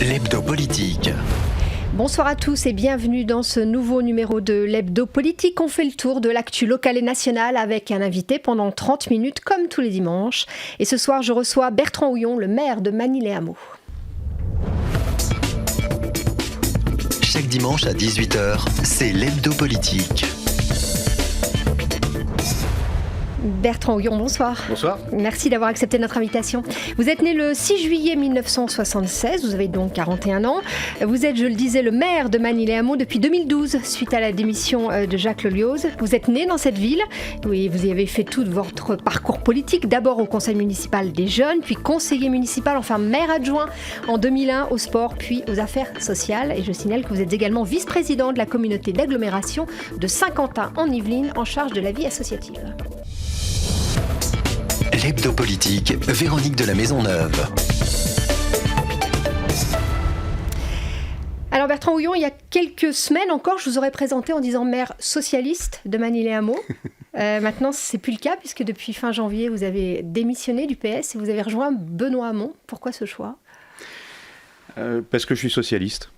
l'hebdo politique. Bonsoir à tous et bienvenue dans ce nouveau numéro de l'hebdo politique. On fait le tour de l'actu locale et nationale avec un invité pendant 30 minutes comme tous les dimanches. Et ce soir, je reçois Bertrand Houillon, le maire de Magny-les-Hameaux. Chaque dimanche à 18h, c'est l'hebdo politique. Bertrand Houillon, bonsoir. Bonsoir. Merci d'avoir accepté notre invitation. Vous êtes né le 6 juillet 1976, vous avez donc 41 ans. Vous êtes, je le disais, le maire de Magny-les-Hameaux depuis 2012, suite à la démission de Jacques Lolioz. Vous êtes né dans cette ville, oui, vous y avez fait tout votre parcours politique, d'abord au conseil municipal des jeunes, puis conseiller municipal, enfin maire adjoint en 2001 au sport, puis aux affaires sociales. Et je signale que vous êtes également vice-président de la communauté d'agglomération de Saint-Quentin en Yvelines, en charge de la vie associative. L'hebdo politique, Véronique de la Maisonneuve. Alors Bertrand Houillon, il y a quelques semaines encore, je vous aurais présenté en disant maire socialiste de Magny-les-Hameaux. Maintenant, c'est plus le cas puisque depuis fin janvier, vous avez démissionné du PS et vous avez rejoint Benoît Hamon. Pourquoi ce choix ? Parce que je suis socialiste.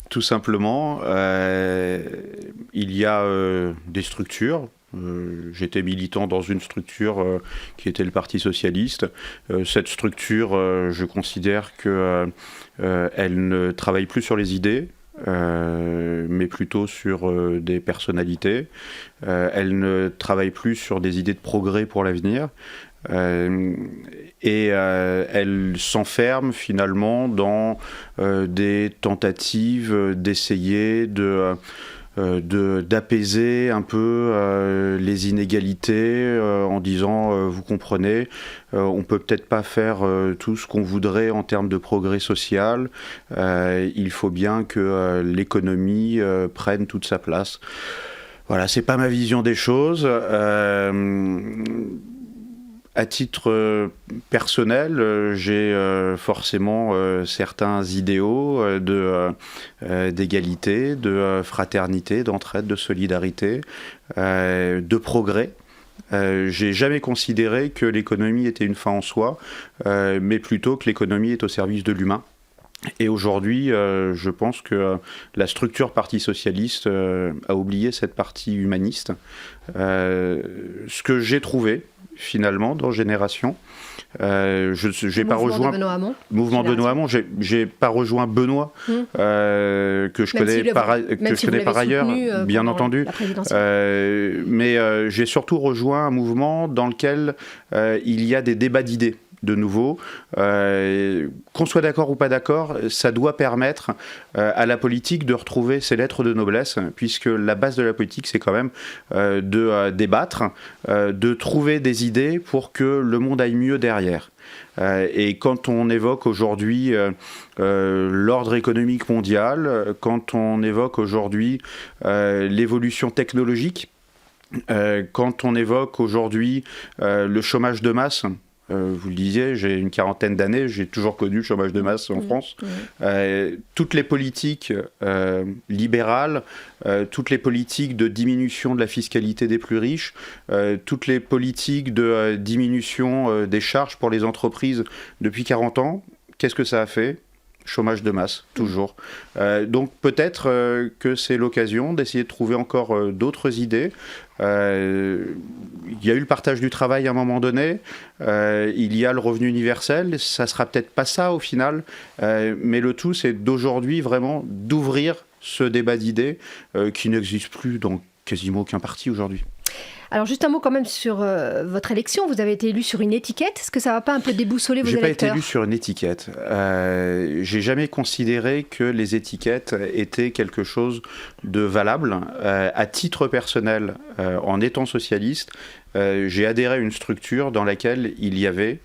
Tout simplement, il y a des structures. J'étais militant dans une structure qui était le Parti socialiste. Cette structure, je considère qu'elle ne travaille plus sur les idées, mais plutôt sur des personnalités. Elle ne travaille plus sur des idées de progrès pour l'avenir. Elle s'enferme finalement dans des tentatives d'essayer d'apaiser un peu les inégalités en disant vous comprenez, on peut peut-être pas faire tout ce qu'on voudrait en termes de progrès social, il faut bien que l'économie prenne toute sa place. Voilà, c'est pas ma vision des choses. À titre personnel, j'ai forcément certains idéaux d'égalité, de fraternité, d'entraide, de solidarité, de progrès. J'ai jamais considéré que l'économie était une fin en soi, mais plutôt que l'économie est au service de l'humain. Et aujourd'hui, je pense que la structure Parti socialiste a oublié cette partie humaniste. Ce que j'ai trouvé, finalement, dans Génération, j'ai pas rejoint Mouvement de Benoît Hamon. J'ai pas rejoint Benoît, que je connais par ailleurs, bien entendu. Mais j'ai surtout rejoint un mouvement dans lequel il y a des débats d'idées. De nouveau, qu'on soit d'accord ou pas d'accord, ça doit permettre à la politique de retrouver ses lettres de noblesse, puisque la base de la politique, c'est quand même de débattre, de trouver des idées pour que le monde aille mieux derrière. Et quand on évoque aujourd'hui l'ordre économique mondial, quand on évoque aujourd'hui l'évolution technologique, quand on évoque aujourd'hui le chômage de masse, vous le disiez, j'ai une quarantaine d'années, j'ai toujours connu le chômage de masse en France. Toutes les politiques libérales, toutes les politiques de diminution de la fiscalité des plus riches, toutes les politiques de diminution des charges pour les entreprises depuis 40 ans, qu'est-ce que ça a fait ? Chômage de masse, toujours. Donc peut-être que c'est l'occasion d'essayer de trouver encore d'autres idées. Il y a eu le partage du travail à un moment donné, il y a le revenu universel, ça sera peut-être pas ça au final, mais le tout c'est d'aujourd'hui vraiment d'ouvrir ce débat d'idées qui n'existe plus dans quasiment aucun parti aujourd'hui. Alors juste un mot quand même sur votre élection, vous avez été élu sur une étiquette, est-ce que ça ne va pas un peu déboussoler vos électeurs ? J'ai pas été élu sur une étiquette, j'ai jamais considéré que les étiquettes étaient quelque chose de valable. À titre personnel, en étant socialiste, j'ai adhéré à une structure dans laquelle il y avait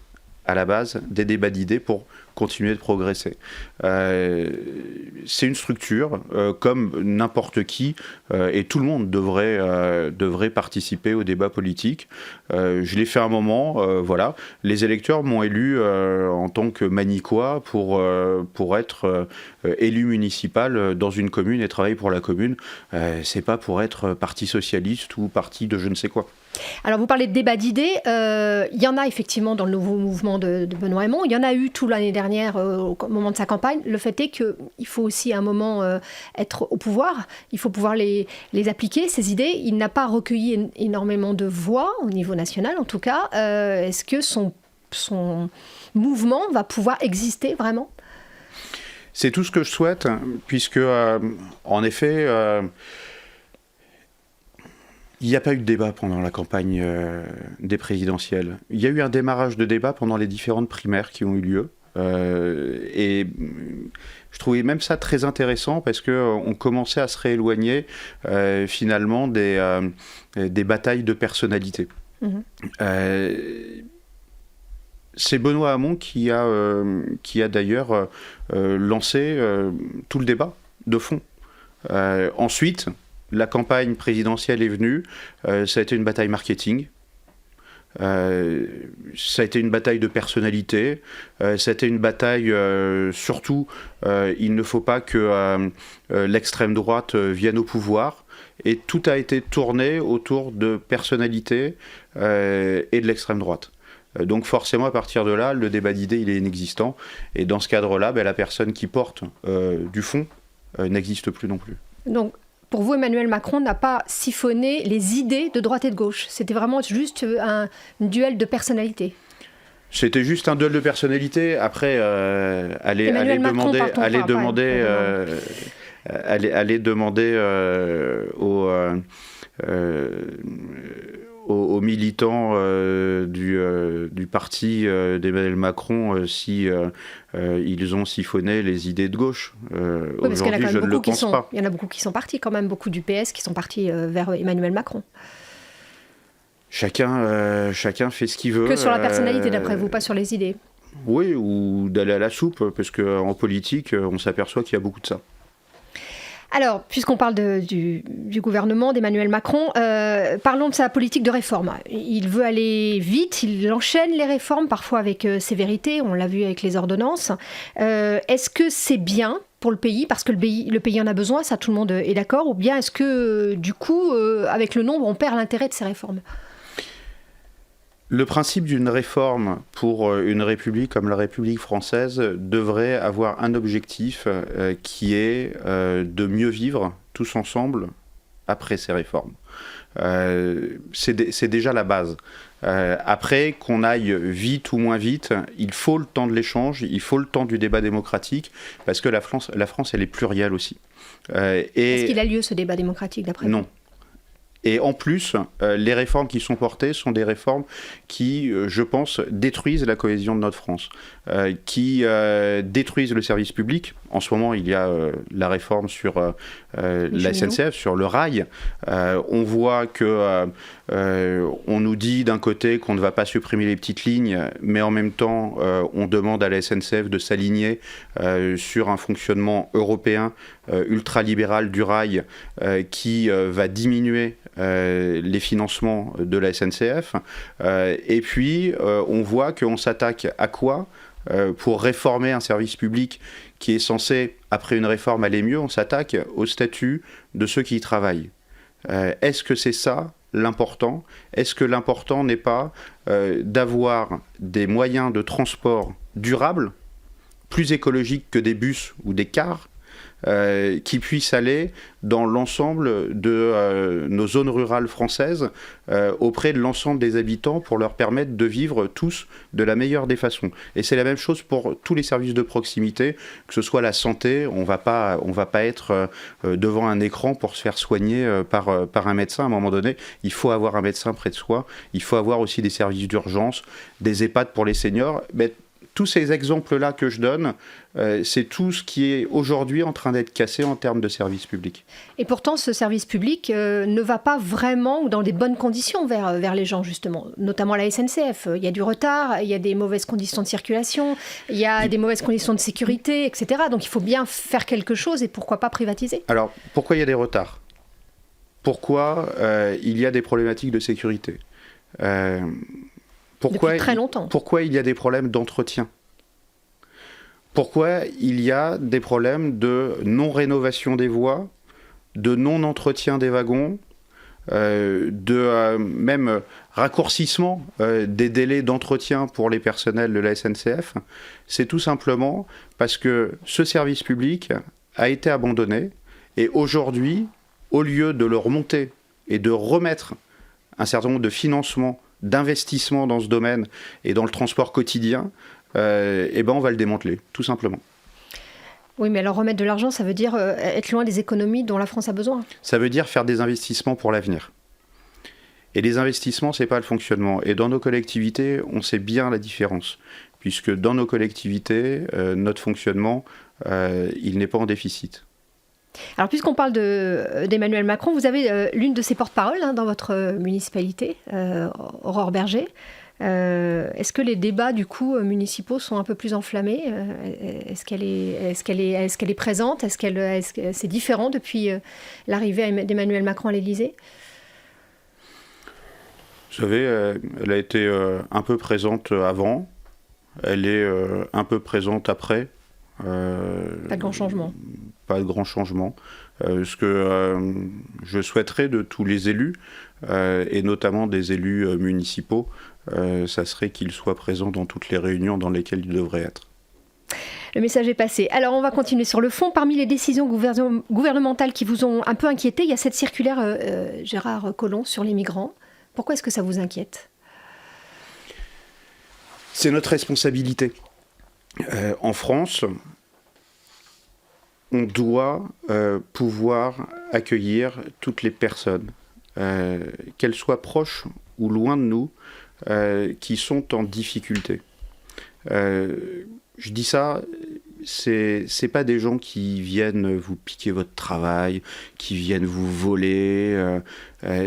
à la base des débats d'idées pour continuer de progresser. C'est une structure comme n'importe qui et tout le monde devrait participer au débat politique. Je l'ai fait un moment, voilà. Les électeurs m'ont élu en tant que Magnicois pour être élu municipal dans une commune et travailler pour la commune. C'est pas pour être parti socialiste ou parti de je ne sais quoi. Alors vous parlez de débat d'idées, il y en a effectivement dans le nouveau mouvement de Benoît Hamon, il y en a eu tout l'année dernière au moment de sa campagne. Le fait est qu'il faut aussi à un moment être au pouvoir, il faut pouvoir les appliquer, ces idées. Il n'a pas recueilli énormément de voix, au niveau national en tout cas. Est-ce que son mouvement va pouvoir exister vraiment ? C'est tout ce que je souhaite, puisque en effet... il n'y a pas eu de débat pendant la campagne des présidentielles. Il y a eu un démarrage de débat pendant les différentes primaires qui ont eu lieu. Et je trouvais même ça très intéressant parce qu'on commençait à se rééloigner finalement des batailles de personnalité. C'est Benoît Hamon qui a d'ailleurs lancé tout le débat de fond. Ensuite... la campagne présidentielle est venue, ça a été une bataille marketing, ça a été une bataille de personnalité, ça a été une bataille surtout, il ne faut pas que l'extrême droite vienne au pouvoir, et tout a été tourné autour de personnalité et de l'extrême droite. Donc forcément, à partir de là, le débat d'idées, il est inexistant, et dans ce cadre-là, la personne qui porte du fond n'existe plus non plus. Donc, pour vous, Emmanuel Macron n'a pas siphonné les idées de droite et de gauche. C'était vraiment juste un duel de personnalité. C'était juste un duel de personnalité. Après, aller demander aux militants du parti d'Emmanuel Macron si ils ont siphonné les idées de gauche. Aujourd'hui, je ne le pense pas. Il y en a beaucoup qui sont partis quand même, beaucoup du PS qui sont partis vers Emmanuel Macron. Chacun fait ce qu'il veut. Que sur la personnalité, d'après vous, pas sur les idées. Oui, ou d'aller à la soupe, parce qu'en politique, on s'aperçoit qu'il y a beaucoup de ça. Alors, puisqu'on parle du gouvernement d'Emmanuel Macron, parlons de sa politique de réforme. Il veut aller vite, il enchaîne les réformes, parfois avec sévérité, on l'a vu avec les ordonnances. Est-ce que c'est bien pour le pays, parce que le pays en a besoin, ça tout le monde est d'accord, ou bien est-ce que, du coup, avec le nombre, on perd l'intérêt de ces réformes ? Le principe d'une réforme pour une république comme la République française devrait avoir un objectif qui est de mieux vivre tous ensemble après ces réformes. C'est déjà la base. Après, qu'on aille vite ou moins vite, il faut le temps de l'échange, il faut le temps du débat démocratique, parce que la France elle est plurielle aussi. Est-ce qu'il a lieu ce débat démocratique d'après vous ? Non. Et en plus, les réformes qui sont portées sont des réformes qui, je pense, détruisent la cohésion de notre France, qui détruisent le service public. En ce moment, il y a la réforme sur la SNCF, sur le rail. On voit que on nous dit d'un côté qu'on ne va pas supprimer les petites lignes, mais en même temps, on demande à la SNCF de s'aligner sur un fonctionnement européen ultralibéral du rail qui va diminuer les financements de la SNCF. Et puis, on voit qu'on s'attaque à quoi ? Pour réformer un service public qui est censé, après une réforme, aller mieux, on s'attaque au statut de ceux qui y travaillent. Est-ce que c'est ça l'important ? Est-ce que l'important n'est pas d'avoir des moyens de transport durables, plus écologiques que des bus ou des cars, qui puissent aller dans l'ensemble de nos zones rurales françaises auprès de l'ensemble des habitants pour leur permettre de vivre tous de la meilleure des façons. Et c'est la même chose pour tous les services de proximité, que ce soit la santé, on va pas être devant un écran pour se faire soigner par un médecin. À un moment donné, il faut avoir un médecin près de soi, il faut avoir aussi des services d'urgence, des EHPAD pour les seniors. Mais tous ces exemples-là que je donne, c'est tout ce qui est aujourd'hui en train d'être cassé en termes de service public. Et pourtant, ce service public ne va pas vraiment ou dans des bonnes conditions vers les gens, justement, notamment la SNCF. Il y a du retard, il y a des mauvaises conditions de circulation, il y a des mauvaises conditions de sécurité, etc. Donc il faut bien faire quelque chose et pourquoi pas privatiser ? Alors, pourquoi il y a des retards ? Pourquoi il y a des problématiques de sécurité ? Depuis très longtemps. Pourquoi il y a des problèmes d'entretien ? Pourquoi il y a des problèmes de non-rénovation des voies, de non-entretien des wagons, même raccourcissement des délais d'entretien pour les personnels de la SNCF, c'est tout simplement parce que ce service public a été abandonné et aujourd'hui, au lieu de le remonter et de remettre un certain nombre de financements, d'investissements dans ce domaine et dans le transport quotidien, on va le démanteler, tout simplement. Oui, mais alors remettre de l'argent, ça veut dire être loin des économies dont la France a besoin. Ça veut dire faire des investissements pour l'avenir. Et les investissements, c'est pas le fonctionnement. Et dans nos collectivités, on sait bien la différence. Puisque dans nos collectivités, notre fonctionnement, il n'est pas en déficit. Alors, puisqu'on parle d'Emmanuel Macron, vous avez l'une de ses porte-paroles dans votre municipalité, Aurore Berger. Est-ce que les débats du coup municipaux sont un peu plus enflammés ? Est-ce qu'elle est présente ? Est-ce que c'est différent depuis l'arrivée d'Emmanuel Macron à l'Élysée ? Vous savez, elle a été un peu présente avant, elle est un peu présente après. Pas de grand changement. Pas de grand changement. Ce que je souhaiterais de tous les élus, et notamment des élus municipaux, ça serait qu'ils soient présents dans toutes les réunions dans lesquelles ils devraient être. Le message est passé. Alors, on va continuer sur le fond. Parmi les décisions gouvernementales qui vous ont un peu inquiété, il y a cette circulaire Gérard Collomb sur les migrants. Pourquoi est-ce que ça vous inquiète ? C'est notre responsabilité. En France, on doit pouvoir accueillir toutes les personnes, qu'elles soient proches ou loin de nous, qui sont en difficulté. Je dis ça, c'est pas des gens qui viennent vous piquer votre travail, qui viennent vous voler.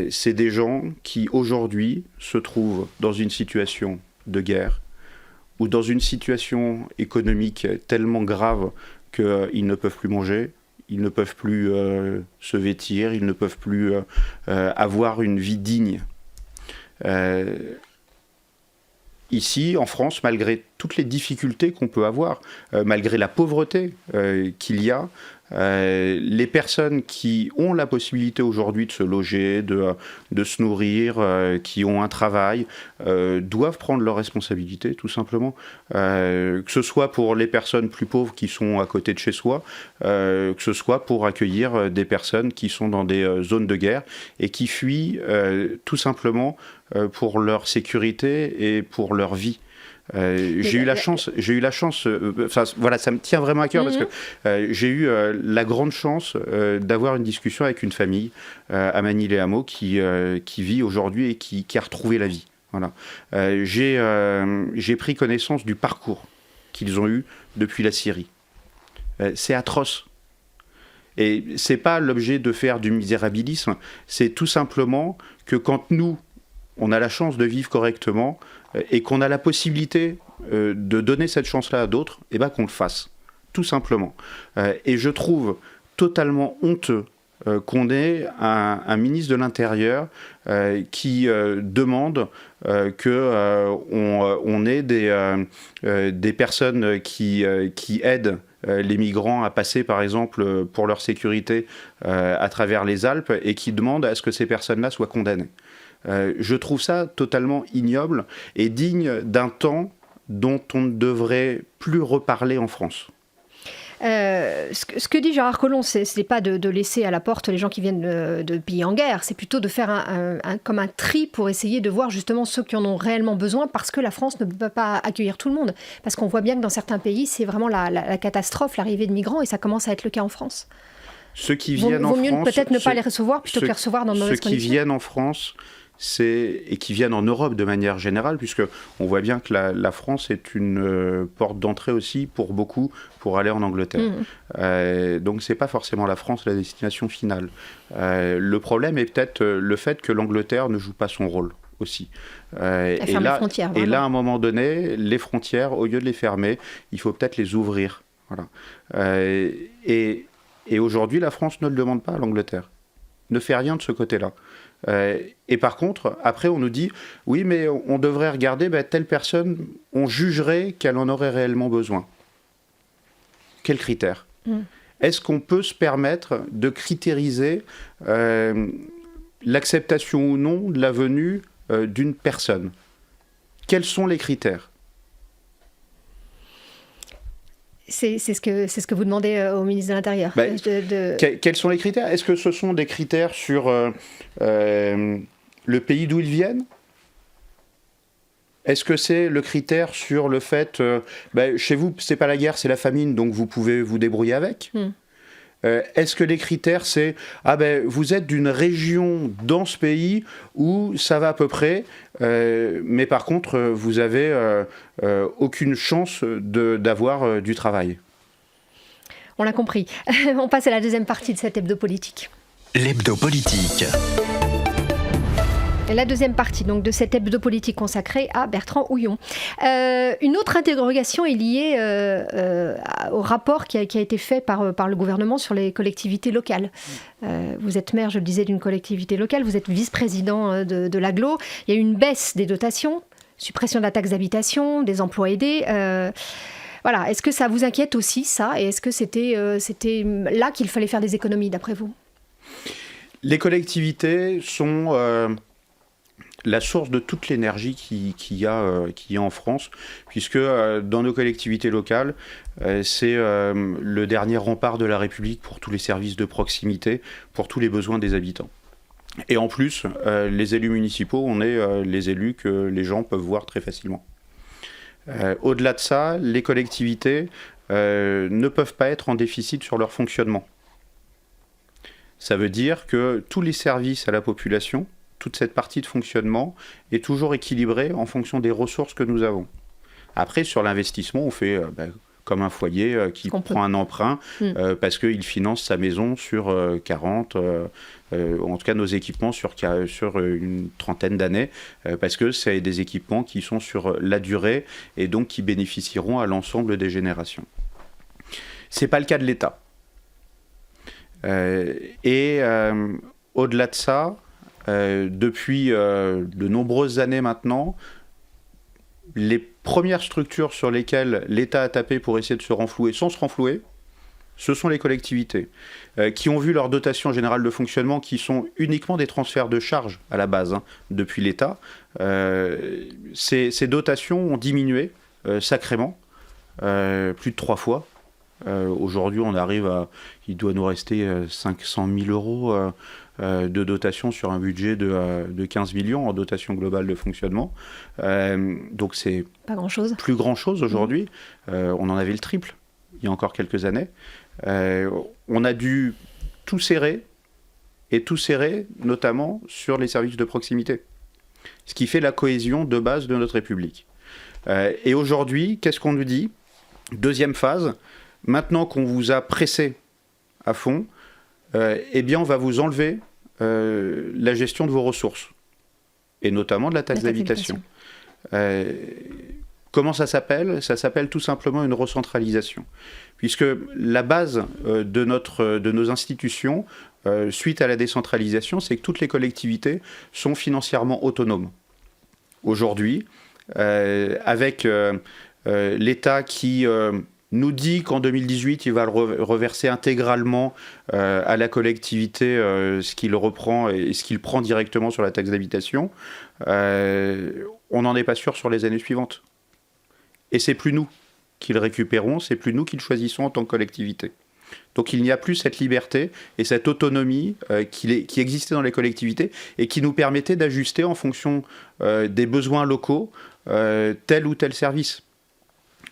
C'est des gens qui aujourd'hui se trouvent dans une situation de guerre ou dans une situation économique tellement grave qu'ils ne peuvent plus manger, ils ne peuvent plus se vêtir, ils ne peuvent plus avoir une vie digne. Ici, en France, malgré toutes les difficultés qu'on peut avoir, malgré la pauvreté qu'il y a, les personnes qui ont la possibilité aujourd'hui de se loger, de se nourrir, qui ont un travail, doivent prendre leurs responsabilités, tout simplement. Que ce soit pour les personnes plus pauvres qui sont à côté de chez soi, que ce soit pour accueillir des personnes qui sont dans des zones de guerre et qui fuient tout simplement pour leur sécurité et pour leur vie. J'ai eu la chance, voilà, ça me tient vraiment à cœur parce que j'ai eu la grande chance d'avoir une discussion avec une famille à Manille-les-Hameaux qui vit aujourd'hui et qui a retrouvé la vie. Voilà. J'ai pris connaissance du parcours qu'ils ont eu depuis la Syrie. C'est atroce. Et c'est pas l'objet de faire du misérabilisme, c'est tout simplement que quand nous, on a la chance de vivre correctement et qu'on a la possibilité de donner cette chance-là à d'autres, eh ben qu'on le fasse, tout simplement. Et je trouve totalement honteux qu'on ait un ministre de l'Intérieur qui demande qu'on ait des personnes qui aident les migrants à passer, par exemple, pour leur sécurité à travers les Alpes et qui demande à ce que ces personnes-là soient condamnées. Je trouve ça totalement ignoble et digne d'un temps dont on ne devrait plus reparler en France. Ce que dit Gérard Collomb, ce n'est pas de laisser à la porte les gens qui viennent de pays en guerre, c'est plutôt de faire comme un tri pour essayer de voir justement ceux qui en ont réellement besoin, parce que la France ne peut pas accueillir tout le monde. Parce qu'on voit bien que dans certains pays, c'est vraiment la catastrophe, l'arrivée de migrants, et ça commence à être le cas en France. Ceux qui viennent en France... Vaut mieux peut-être ne pas les recevoir plutôt que les recevoir dans de mauvaises conditions. Ceux qui viennent en France... et qui viennent en Europe de manière générale, puisqu'on voit bien que la France est une porte d'entrée aussi pour beaucoup pour aller en Angleterre. Donc c'est pas forcément la France la destination finale. Le problème est peut-être le fait que l'Angleterre ne joue pas son rôle aussi. Et là, à un moment donné, les frontières, au lieu de les fermer, il faut peut-être les ouvrir. Voilà. Et aujourd'hui, la France ne le demande pas à l'Angleterre. Ne fait rien de ce côté-là. Et par contre, après on nous dit oui mais on devrait regarder telle personne, on jugerait qu'elle en aurait réellement besoin. Quels critères ? Est-ce qu'on peut se permettre de critériser l'acceptation ou non de la venue d'une personne. Quels sont les critères ? C'est ce que vous demandez au ministre de l'Intérieur. Quels sont les critères ? Est-ce que ce sont des critères sur le pays d'où ils viennent ? Est-ce que c'est le critère sur le fait, chez vous, c'est pas la guerre, c'est la famine, donc vous pouvez vous débrouiller avec ? Est-ce que les critères, c'est vous êtes d'une région dans ce pays où ça va à peu près, mais par contre, vous avez aucune chance d'avoir du travail. On l'a compris. On passe à la deuxième partie de cette hebdo politique. L'hebdo politique. La deuxième partie donc, de cette hebdo politique consacrée à Bertrand Houillon. Une autre interrogation est liée au rapport qui a été fait par le gouvernement sur les collectivités locales. Vous êtes maire, je le disais, d'une collectivité locale, vous êtes vice-président de l'agglo. Il y a eu une baisse des dotations, suppression de la taxe d'habitation, des emplois aidés. Voilà. Est-ce que ça vous inquiète aussi, ça ? Et est-ce que c'était là qu'il fallait faire des économies, d'après vous ? Les collectivités sont... la source de toute l'énergie qu'il y a en France, puisque dans nos collectivités locales, c'est le dernier rempart de la République pour tous les services de proximité, pour tous les besoins des habitants. Et en plus, les élus municipaux, on est les élus que les gens peuvent voir très facilement. Au-delà de ça, les collectivités ne peuvent pas être en déficit sur leur fonctionnement. Ça veut dire que tous les services à la population, toute cette partie de fonctionnement est toujours équilibrée en fonction des ressources que nous avons. Après, sur l'investissement, on fait comme un foyer qui prend un emprunt parce qu'il finance sa maison sur 40, en tout cas nos équipements sur une trentaine d'années, parce que c'est des équipements qui sont sur la durée et donc qui bénéficieront à l'ensemble des générations. Ce n'est pas le cas de l'État. Au-delà de ça, depuis de nombreuses années maintenant, les premières structures sur lesquelles l'État a tapé pour essayer de se renflouer sans se renflouer, ce sont les collectivités, qui ont vu leur dotation générale de fonctionnement, qui sont uniquement des transferts de charges à la base, depuis l'État. Ces dotations ont diminué sacrément, plus de 3 fois. Aujourd'hui, on arrive il doit nous rester 500 000 euros de dotation sur un budget de 15 millions en dotation globale de fonctionnement. Donc c'est pas grand-chose. Plus grand-chose aujourd'hui. On en avait le triple il y a encore quelques années. On a dû tout serrer, et tout serrer notamment sur les services de proximité. Ce qui fait la cohésion de base de notre République. Et aujourd'hui, qu'est-ce qu'on nous dit ? Deuxième phase, maintenant qu'on vous a pressé à fond, eh bien on va vous enlever la gestion de vos ressources, et notamment de la taxe d'habitation. Comment ça s'appelle ? Ça s'appelle tout simplement une recentralisation. Puisque la base de nos institutions, suite à la décentralisation, c'est que toutes les collectivités sont financièrement autonomes. Aujourd'hui, avec l'État qui nous dit qu'en 2018, il va le reverser intégralement à la collectivité ce qu'il reprend et ce qu'il prend directement sur la taxe d'habitation, on n'en est pas sûr sur les années suivantes. Et c'est plus nous qui le récupérons, c'est plus nous qui le choisissons en tant que collectivité. Donc il n'y a plus cette liberté et cette autonomie qui existait dans les collectivités et qui nous permettait d'ajuster en fonction des besoins locaux tel ou tel service.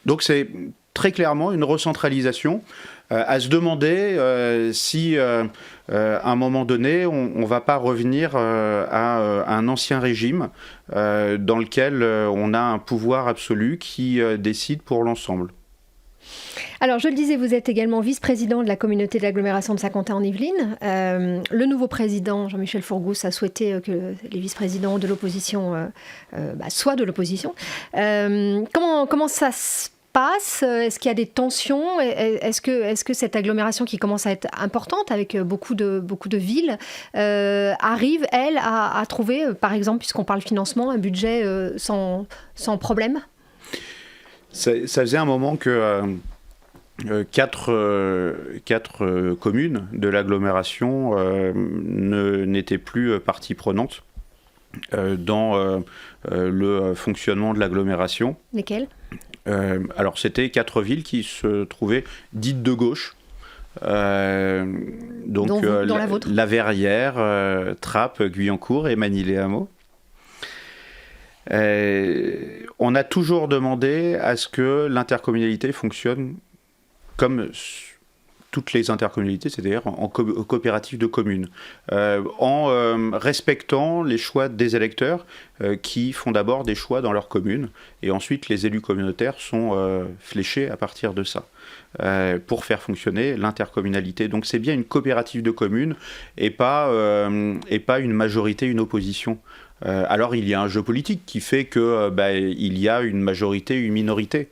Donc c'est très clairement une recentralisation, à se demander si à un moment donné on ne va pas revenir à un ancien régime dans lequel on a un pouvoir absolu qui décide pour l'ensemble. Alors, je le disais, vous êtes également vice-président de la communauté d'agglomération de Saint-Quentin en Yvelines. Le nouveau président, Jean-Michel Fourgousse, a souhaité que les vice-présidents de l'opposition soient de l'opposition. Comment ça se passe ? Est-ce qu'il y a des tensions ? Est-ce que cette agglomération qui commence à être importante avec beaucoup de villes arrive, elle, à trouver, par exemple, puisqu'on parle financement, un budget sans problème ? Ça faisait un moment que Quatre communes de l'agglomération n'étaient plus partie prenante dans le fonctionnement de l'agglomération. Lesquelles ? Alors c'était 4 villes qui se trouvaient dites de gauche. Donc dans la vôtre. La Verrière, Trappes, Guyancourt et Manille-les-Hameaux. On a toujours demandé à ce que l'intercommunalité fonctionne comme toutes les intercommunalités, c'est-à-dire en coopérative de communes, en respectant les choix des électeurs qui font d'abord des choix dans leur commune, et ensuite les élus communautaires sont fléchés à partir de ça, pour faire fonctionner l'intercommunalité. Donc c'est bien une coopérative de communes et pas une majorité, une opposition. Alors il y a un jeu politique qui fait que il y a une majorité, une minorité,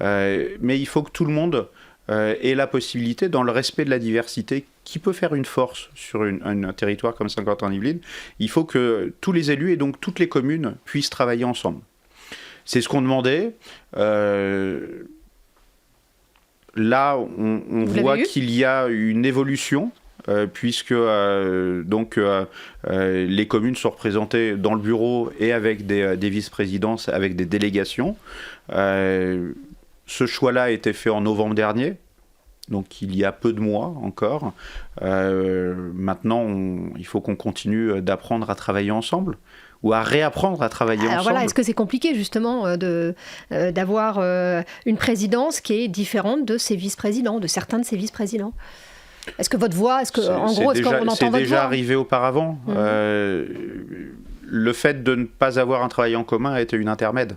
mais il faut que tout le monde ait la possibilité, dans le respect de la diversité qui peut faire une force sur un territoire comme Saint-Quentin-en-Yvelines, il faut que tous les élus et donc toutes les communes puissent travailler ensemble. C'est ce qu'on demandait. Là, on voit qu'il y a une évolution. Puisque les communes sont représentées dans le bureau et avec des vice-présidences, avec des délégations. Ce choix-là a été fait en novembre dernier, donc il y a peu de mois encore. Maintenant, il faut qu'on continue d'apprendre à travailler ensemble, ou à réapprendre à travailler ensemble. Voilà, est-ce que c'est compliqué justement d'avoir une présidence qui est différente de ses vice-présidents, de certains de ses vice-présidents ? Est-ce que votre voix, est-ce qu'on entend votre voix ? C'est déjà arrivé auparavant. Le fait de ne pas avoir un travail en commun a été une intermède.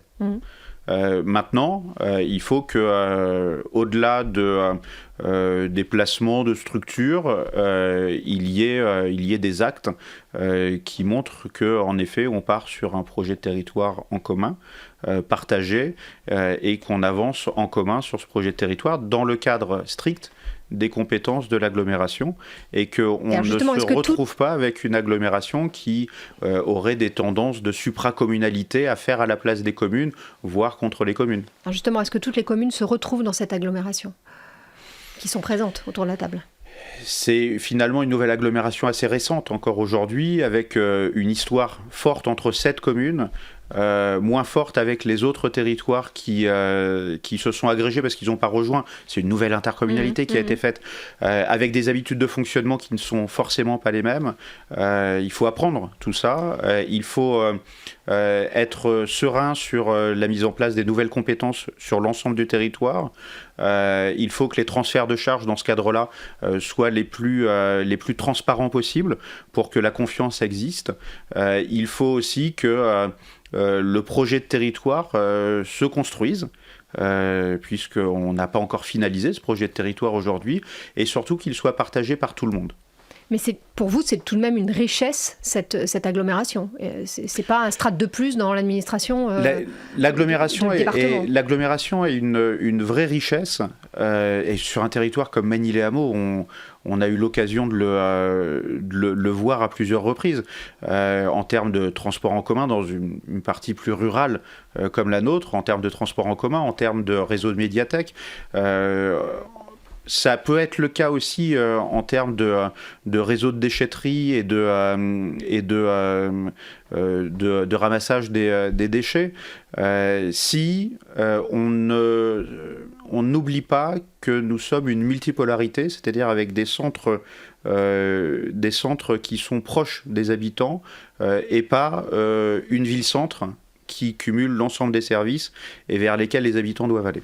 Maintenant, il faut que, au-delà des placements de structures, il y ait des actes qui montrent qu'en effet, on part sur un projet de territoire en commun, partagé, et qu'on avance en commun sur ce projet de territoire dans le cadre strict des compétences de l'agglomération, et qu'on ne se retrouve pas avec une agglomération qui aurait des tendances de supracommunalité à faire à la place des communes, voire contre les communes. Alors justement, est-ce que toutes les communes se retrouvent dans cette agglomération, qui sont présentes autour de la table ? C'est finalement une nouvelle agglomération assez récente encore aujourd'hui, avec une histoire forte entre 7 communes, moins forte avec les autres territoires qui se sont agrégés parce qu'ils n'ont pas rejoint. C'est une nouvelle intercommunalité qui a été faite, avec des habitudes de fonctionnement qui ne sont forcément pas les mêmes. Il faut apprendre tout ça. Il faut être serein sur la mise en place des nouvelles compétences sur l'ensemble du territoire. Il faut que les transferts de charges dans ce cadre-là soient les plus transparents possibles pour que la confiance existe. Il faut aussi que le projet de territoire se construise, puisqu'on n'a pas encore finalisé ce projet de territoire aujourd'hui, et surtout qu'il soit partagé par tout le monde. Mais pour vous, c'est tout de même une richesse, cette agglomération. C'est pas un strate de plus dans l'administration l'agglomération est une vraie richesse. Et sur un territoire comme Manille-les-Hameaux, on a eu l'occasion de le voir à plusieurs reprises. En termes de transport en commun, dans une partie plus rurale comme la nôtre, en termes de transport en commun, en termes de réseau de médiathèques, ça peut être le cas aussi en termes de réseau de déchetterie et de ramassage des déchets. Si on n'oublie pas que nous sommes une multipolarité, c'est-à-dire avec des centres qui sont proches des habitants et pas une ville-centre qui cumule l'ensemble des services et vers lesquels les habitants doivent aller.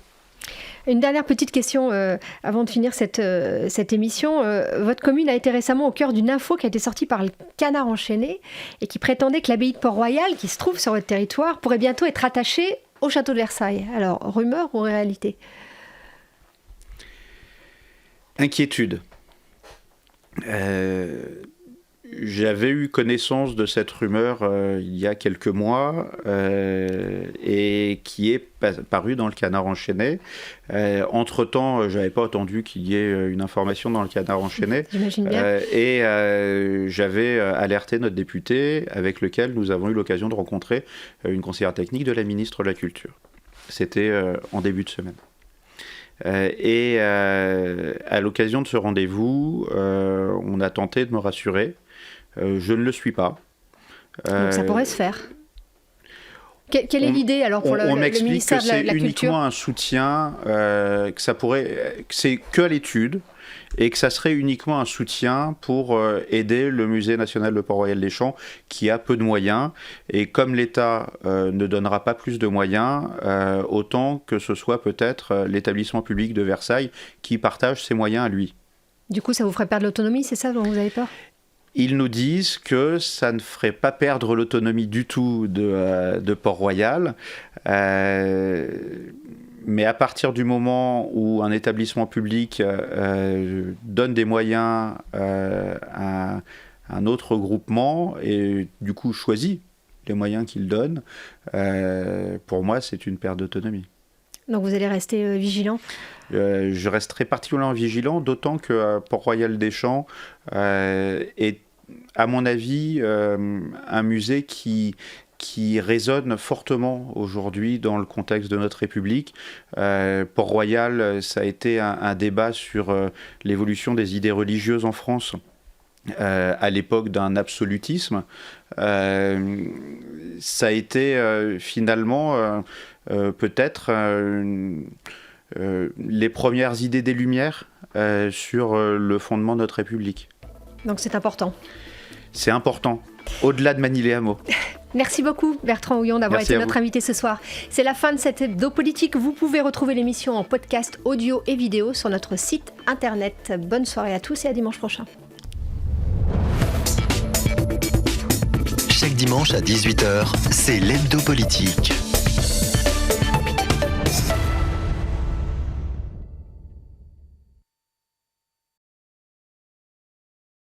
Une dernière petite question avant de finir cette émission. Votre commune a été récemment au cœur d'une info qui a été sortie par le Canard enchaîné et qui prétendait que l'abbaye de Port-Royal, qui se trouve sur votre territoire, pourrait bientôt être attachée au château de Versailles. Alors, rumeur ou réalité ? Inquiétude. J'avais eu connaissance de cette rumeur il y a quelques mois et qui est parue dans le Canard enchaîné. Entre-temps, je n'avais pas entendu qu'il y ait une information dans le Canard enchaîné. J'imagine bien. Et j'avais alerté notre député avec lequel nous avons eu l'occasion de rencontrer une conseillère technique de la ministre de la Culture. C'était en début de semaine. Et à l'occasion de ce rendez-vous, on a tenté de me rassurer. Je ne le suis pas. Donc ça pourrait se faire. Quelle est l'idée alors pour le ministère de la Culture ? On m'explique que c'est uniquement un soutien, que c'est que à l'étude, et que ça serait uniquement un soutien pour aider le Musée national de Port-Royal des Champs, qui a peu de moyens. Et comme l'État ne donnera pas plus de moyens, autant que ce soit peut-être l'établissement public de Versailles qui partage ses moyens à lui. Du coup, ça vous ferait perdre l'autonomie, c'est ça dont vous avez peur ? Ils nous disent que ça ne ferait pas perdre l'autonomie du tout de Port-Royal. Mais à partir du moment où un établissement public donne des moyens à un autre groupement et du coup choisit les moyens qu'il donne, pour moi, c'est une perte d'autonomie. Donc vous allez rester vigilant ? Je resterai particulièrement vigilant, d'autant que Port-Royal des Champs est, à mon avis, un musée qui résonne fortement aujourd'hui dans le contexte de notre République. Port-Royal, ça a été un débat sur l'évolution des idées religieuses en France à l'époque d'un absolutisme. Ça a été finalement peut-être les premières idées des Lumières sur le fondement de notre République. Donc c'est important. C'est important, au-delà de Manille et Hameau. Merci beaucoup Bertrand Houillon d'avoir été notre invité ce soir. C'est la fin de cette hebdo politique. Vous pouvez retrouver l'émission en podcast audio et vidéo sur notre site internet. Bonne soirée à tous et à dimanche prochain. Chaque dimanche à 18h, c'est l'hebdo politique.